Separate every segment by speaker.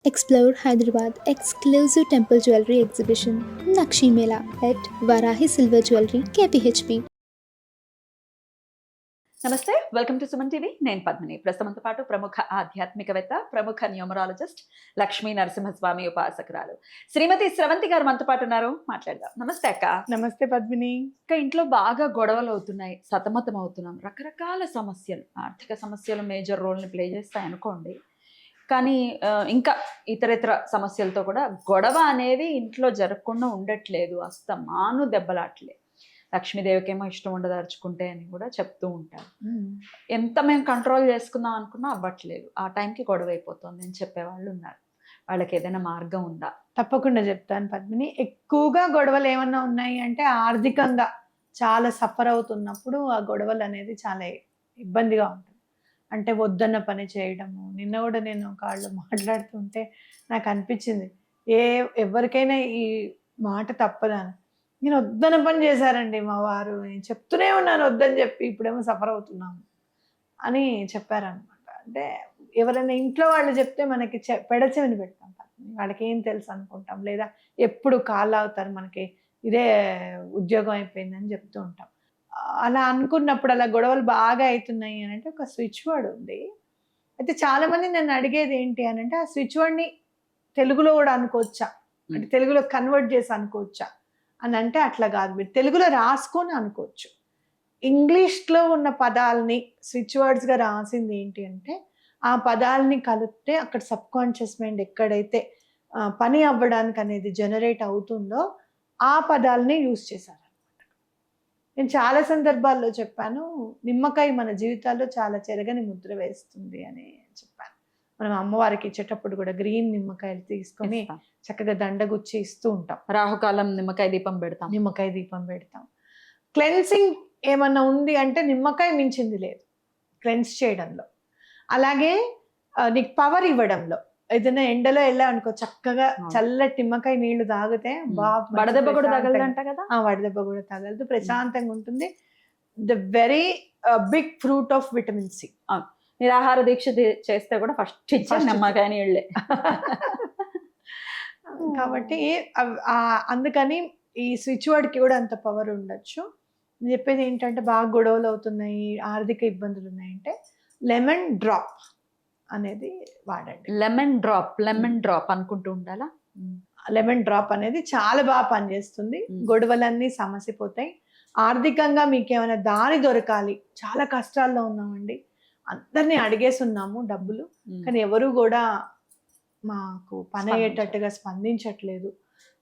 Speaker 1: Explore Hyderabad exclusive temple jewelry exhibition Nakshi Mela at Varahi Silver Jewelry KPHP.
Speaker 2: నమస్తే, welcome to Suman TV. నేను పద్మిని. ప్రస్తుతంతో పాటు ప్రముఖ ఆధ్యాత్మికవేత్త, ప్రముఖ న్యూమరాలజిస్ట్, లక్ష్మీ నరసింహస్వామి ఉపాసకురాలు శ్రీమతి స్రవంతి గారు మనతో పాటు ఉన్నారు. మాట్లాడదాం. నమస్తే అక్క.
Speaker 3: నమస్తే పద్మిని.
Speaker 2: ఇంకా ఇంట్లో బాగా గొడవలు అవుతున్నాయి, సతమతం అవుతున్నాం, రకరకాల సమస్యలు, ఆర్థిక సమస్యలు మేజర్ రోల్ని ప్లే చేస్తాయి అనుకోండి. కానీ ఇంకా ఇతరితర సమస్యలతో కూడా గొడవ అనేది ఇంట్లో జరగకుండా ఉండట్లేదు, అస్తమాను దెబ్బలాట్లే. లక్ష్మీదేవికేమో ఇష్టం ఉండదు అరుచుకుంటే అని కూడా చెప్తూ ఉంటారు. ఎంత మేము కంట్రోల్ చేసుకుందాం అనుకున్నా అవ్వట్లేదు, ఆ టైంకి గొడవ అయిపోతుంది అని చెప్పేవాళ్ళు ఉన్నారు. వాళ్ళకి ఏదైనా మార్గం ఉందా?
Speaker 3: తప్పకుండా చెప్తాను పద్మిని. ఎక్కువగా గొడవలు ఏమన్నా ఉన్నాయి అంటే ఆర్థికంగా చాలా సఫర్ అవుతున్నప్పుడు ఆ గొడవలు అనేది చాలా ఇబ్బందిగా ఉంటుంది. అంటే వద్దన్న పని చేయడము. నిన్న కూడా నేను కాళ్ళు మాట్లాడుతుంటే నాకు అనిపించింది, ఎవరికైనా ఈ మాట తప్పదని. నేను వద్దన పని చేశారండి మా వారు, నేను చెప్తూనే ఉన్నాను వద్దని చెప్పి, ఇప్పుడేమో సఫర్ అవుతున్నాము అని చెప్పారనమాట. అంటే ఎవరైనా ఇంట్లో వాళ్ళు చెప్తే మనకి పెడచెవిని పెడతాం, వాళ్ళకి ఏం తెలుసు అనుకుంటాం, లేదా ఎప్పుడు కాళ్ళు అవుతారు మనకి, ఇదే ఉద్యోగం అయిపోయిందని చెప్తూ ఉంటాం. అలా అనుకున్నప్పుడు అలా గొడవలు బాగా అవుతున్నాయి అని అంటే ఒక స్విచ్ వర్డ్ ఉంది. అయితే చాలామంది నన్ను అడిగేది ఏంటి అని అంటే, ఆ స్విచ్ వర్డ్ని తెలుగులో కూడా అనుకోవచ్చా, అంటే తెలుగులో కన్వర్ట్ చేసి అనుకోవచ్చా అని అంటే అట్లా కాదు, మీరు తెలుగులో రాసుకొని అనుకోవచ్చు. ఇంగ్లీష్లో ఉన్న పదాలని స్విచ్ వర్డ్స్గా రాసింది ఏంటి అంటే, ఆ పదాలని కలిపితే అక్కడ సబ్ కాన్షియస్ మైండ్ ఎక్కడైతే పని అవ్వడానికి అనేది జనరేట్ అవుతుందో ఆ పదాలని యూజ్ చేశారు. నేను చాలా సందర్భాల్లో చెప్పాను, నిమ్మకాయ మన జీవితాల్లో చాలా చెరగని ముద్ర వేస్తుంది అని చెప్పాను. మనం అమ్మవారికి ఇచ్చేటప్పుడు కూడా గ్రీన్ నిమ్మకాయలు తీసుకొని చక్కగా దండగుచ్చి ఇస్తూ ఉంటాం.
Speaker 2: రాహుకాలం నిమ్మకాయ దీపం
Speaker 3: పెడతాం. క్లెన్సింగ్ ఏమన్నా ఉంది అంటే నిమ్మకాయ మించింది లేదు క్లెన్స్ చేయడంలో. అలాగే నీకు పవర్ ఇవ్వడంలో, ఏదైనా ఎండలో వెళ్ళావనుకో చక్కగా చల్లటి నిమ్మకాయ నీళ్లు తాగితే
Speaker 2: వడదెబ్బ కూడా తగలదంట కదా.
Speaker 3: వడదెబ్బ కూడా తగలదు, ప్రశాంతంగా ఉంటుంది. The very big fruit of vitamin C.
Speaker 2: నిరాహార దీక్ష చేస్తే కూడా ఫస్ట్ నిమ్మకాయ నీళ్ళే.
Speaker 3: కాబట్టి అందుకని ఈ స్విచ్ వర్డ్కి కూడా అంత పవర్ ఉండొచ్చు. నేను చెప్పేది ఏంటంటే, బాగా గొడవలు అవుతున్నాయి, ఆర్థిక ఇబ్బందులు ఉన్నాయంటే లెమన్ డ్రాప్ అనేది వాడండి.
Speaker 2: లెమన్ డ్రాప్ అనుకుంటూ ఉండాలా.
Speaker 3: లెమన్ డ్రాప్ అనేది చాలా బాగా పనిచేస్తుంది. గొడవలన్నీ సమసిపోతాయి. ఆర్థికంగా మీకు ఏమైనా దారి దొరకాలి, చాలా కష్టాల్లో ఉన్నామండి, అందరినీ అడిగేసి ఉన్నాము డబ్బులు, కానీ ఎవరు కూడా మాకు పని అయ్యేటట్టుగా స్పందించట్లేదు,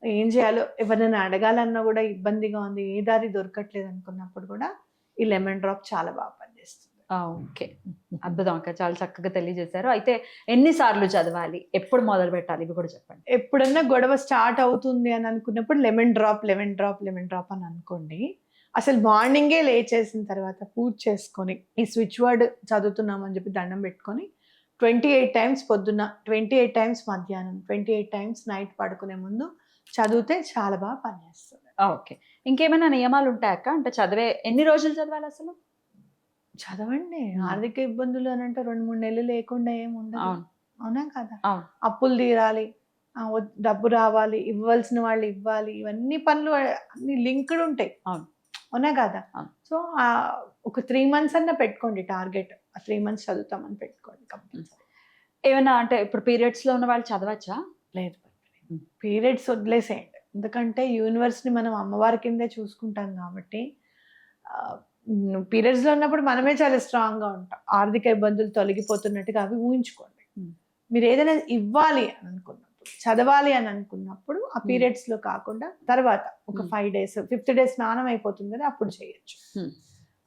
Speaker 3: ఏం చేయాలో ఎవరైనా అడగాలన్నా కూడా ఇబ్బందిగా ఉంది, ఏ దారి దొరకట్లేదు అనుకున్నప్పుడు కూడా ఈ లెమన్ డ్రాప్ చాలా బాగా పనిచేస్తుంది.
Speaker 2: ఓకే, అద్భుతం అక్క, చాలా చక్కగా తెలియజేశారు. అయితే ఎన్నిసార్లు చదవాలి, ఎప్పుడు మొదలు పెట్టాలి, ఇవి కూడా చెప్పండి.
Speaker 3: ఎప్పుడన్నా గొడవ స్టార్ట్ అవుతుంది అని అనుకున్నప్పుడు లెమన్ డ్రాప్ అని అనుకోండి. అసలు మార్నింగే లేచేసిన తర్వాత పూజ చేసుకొని ఈ స్విచ్ వర్డ్ చదువుతున్నామని చెప్పి దండం పెట్టుకొని 28 టైమ్స్ పొద్దున్న, 28 టైమ్స్ మధ్యాహ్నం, 28 టైమ్స్ నైట్ పడుకునే ముందు చదివితే చాలా బాగా పనిచేస్తుంది.
Speaker 2: ఓకే, ఇంకేమైనా నియమాలు ఉంటాయక్క? అంటే ఎన్ని రోజులు చదవాలి అసలు?
Speaker 3: చదవండి. ఆర్థిక ఇబ్బందులు అని అంటే 2-3 నెలలు లేకుండా ఏముండదు. అవునా కదా. అప్పులు తీరాలి, డబ్బు రావాలి, ఇవ్వాల్సిన వాళ్ళు ఇవ్వాలి, ఇవన్నీ పనులు అన్ని లింక్డ్ ఉంటాయి. అవునా కదా. సో ఒక 3 months అన్నా పెట్టుకోండి టార్గెట్. 3 months చదువుతామని పెట్టుకోండి కంపల్సరీ.
Speaker 2: ఏమైనా అంటే ఇప్పుడు పీరియడ్స్ లో ఉన్న వాళ్ళు చదవచ్చా?
Speaker 3: లేదు, పీరియడ్స్ వదిలేసేయండి. ఎందుకంటే యూనివర్స్ని మనం అమ్మవారి కిందే చూసుకుంటాం కాబట్టి, పీరియడ్స్లో ఉన్నప్పుడు మనమే చాలా స్ట్రాంగ్గా ఉంటాం. ఆర్థిక ఇబ్బందులు తొలగిపోతున్నట్టుగా అవి ఊహించుకోండి. మీరు ఏదైనా ఇవ్వాలి అని అనుకున్నప్పుడు, చదవాలి అని అనుకున్నప్పుడు ఆ పీరియడ్స్లో కాకుండా తర్వాత ఒక 5 days, 5th day స్నానం అయిపోతుంది కదా, అప్పుడు చేయొచ్చు.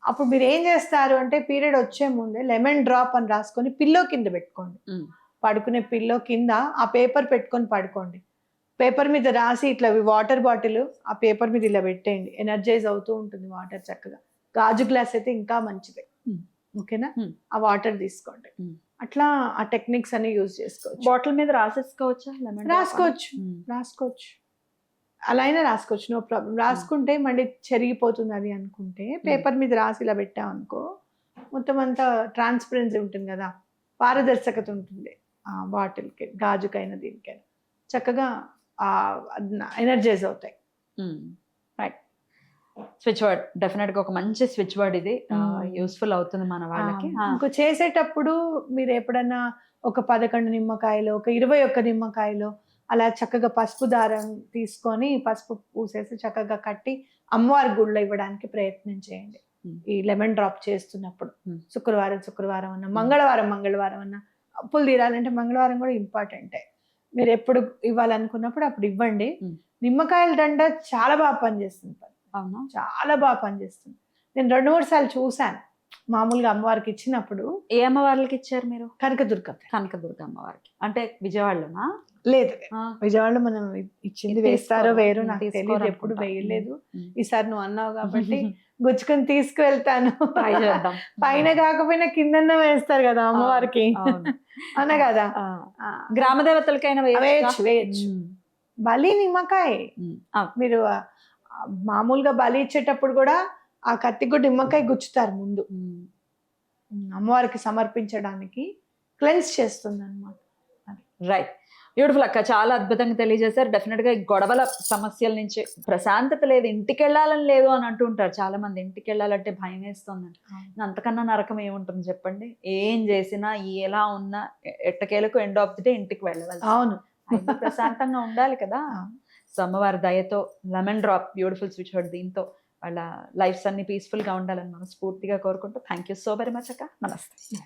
Speaker 3: అప్పుడు మీరు ఏం చేస్తారు అంటే, పీరియడ్ వచ్చే ముందే లెమన్ డ్రాప్ అని రాసుకొని పిల్లో కింద పెట్టుకోండి. పడుకునే పిల్లో కింద ఆ పేపర్ పెట్టుకొని పడుకోండి. పేపర్ మీద రాసి ఇట్లా వాటర్ బాటిల్ ఆ పేపర్ మీద ఇలా పెట్టేయండి, ఎనర్జైజ్ అవుతూ ఉంటుంది వాటర్ చక్కగా. గాజు గ్లాస్ అయితే ఇంకా మంచిది. ఓకేనా. ఆ వాటర్ తీసుకోండి. అట్లా ఆ టెక్నిక్స్ అన్ని యూజ్ చేసుకోవచ్చు.
Speaker 2: బాటిల్ మీద రాసేసుకోవచ్చా?
Speaker 3: రాసుకోవచ్చు, అలా అయినా రాసుకోవచ్చు, నో ప్రాబ్లం. రాసుకుంటే మళ్ళీ చెరిగిపోతుంది అది అనుకుంటే పేపర్ మీద రాసి ఇలా పెట్టామనుకో, మొత్తం అంతా ట్రాన్స్పరెన్సీ ఉంటుంది కదా, పారదర్శకత ఉంటుంది. బాటిల్కి, గాజుకైనా దీనికైనా చక్కగా ఎనర్జైజ్ అవుతాయి.
Speaker 2: రైట్. స్విచ్ వర్డ్ డెఫినెట్ గా ఒక మంచి స్విచ్ వర్డ్ ఇది, యూస్ఫుల్ అవుతుంది మన వాళ్ళకి.
Speaker 3: ఇంకో చేసేటప్పుడు మీరు ఎప్పుడన్నా ఒక 11 నిమ్మకాయలు, ఒక 21 నిమ్మకాయలు అలా చక్కగా పసుపు దారం తీసుకొని పసుపు పూసేసి చక్కగా కట్టి అమ్మవారి గుళ్ళో ఇవ్వడానికి ప్రయత్నం చేయండి. ఈ లెమన్ డ్రాప్ చేస్తున్నప్పుడు శుక్రవారం అన్నా, మంగళవారం అన్నా, అప్పులు తీరాలంటే మంగళవారం కూడా ఇంపార్టెంటే. మీరు ఎప్పుడు ఇవ్వాలనుకున్నప్పుడు అప్పుడు ఇవ్వండి. నిమ్మకాయల దండ చాలా బాగా పనిచేస్తుంది.
Speaker 2: అవునా?
Speaker 3: చాలా బాగా పనిచేస్తుంది. నేను 2-3 సార్లు చూశాను మామూలుగా అమ్మవారికి ఇచ్చినప్పుడు.
Speaker 2: ఏ అమ్మవార్లకి ఇచ్చారు మీరు?
Speaker 3: కనకదుర్గ
Speaker 2: అమ్మవారికి. అంటే విజయవాడలోనా?
Speaker 3: లేదు, విజయవాడలో మనం ఇచ్చింది వేస్తారో వేరు నాకు తెలియదు, ఎప్పుడు వేయలేదు. ఈసారి నువ్వు అన్నావు కాబట్టి గుచ్చుకొని తీసుకువెళ్తాను. పైన కాకపోయినా కిందన్న వేస్తారు కదా అమ్మవారికి, అన్న కదా.
Speaker 2: గ్రామ దేవతలకైనా
Speaker 3: వేయచ్చు. బలి నిమ్మకాయ మీరు మామూలుగా బలి ఇచ్చేటప్పుడు కూడా ఆ కత్తి కూడా నిమ్మకాయ గుచ్చుతారు ముందు, అమ్మవారికి సమర్పించడానికి క్లెన్స్ చేస్తుంది అన్నమాట.
Speaker 2: రైట్. బ్యూటిఫుల్ అక్క, చాలా అద్భుతంగా తెలియజేశారు. డెఫినెట్ గా ఈ గొడవల సమస్యల నుంచి ప్రశాంతత లేదు, ఇంటికి వెళ్ళాలని లేదు అని అంటూ ఉంటారు చాలా మంది. ఇంటికి వెళ్ళాలంటే భయం వేస్తుందండి. అంతకన్నా నరకం ఏముంటుంది చెప్పండి? ఏం చేసినా ఎలా ఉన్నా ఎట్టకేలకు ఎండ్ ఆఫ్ ది డే ఇంటికి వెళ్ళవాలి.
Speaker 3: అవును,
Speaker 2: ప్రశాంతంగా ఉండాలి కదా. సో అమ్మవారి దయతో lemon drop beautiful switch word, దీంతో వాళ్ళ లైఫ్స్ అన్ని పీస్ఫుల్ గా ఉండాలని మనస్ఫూర్తిగా కోరుకుంటూ thank you so very much అక్క. నమస్తే.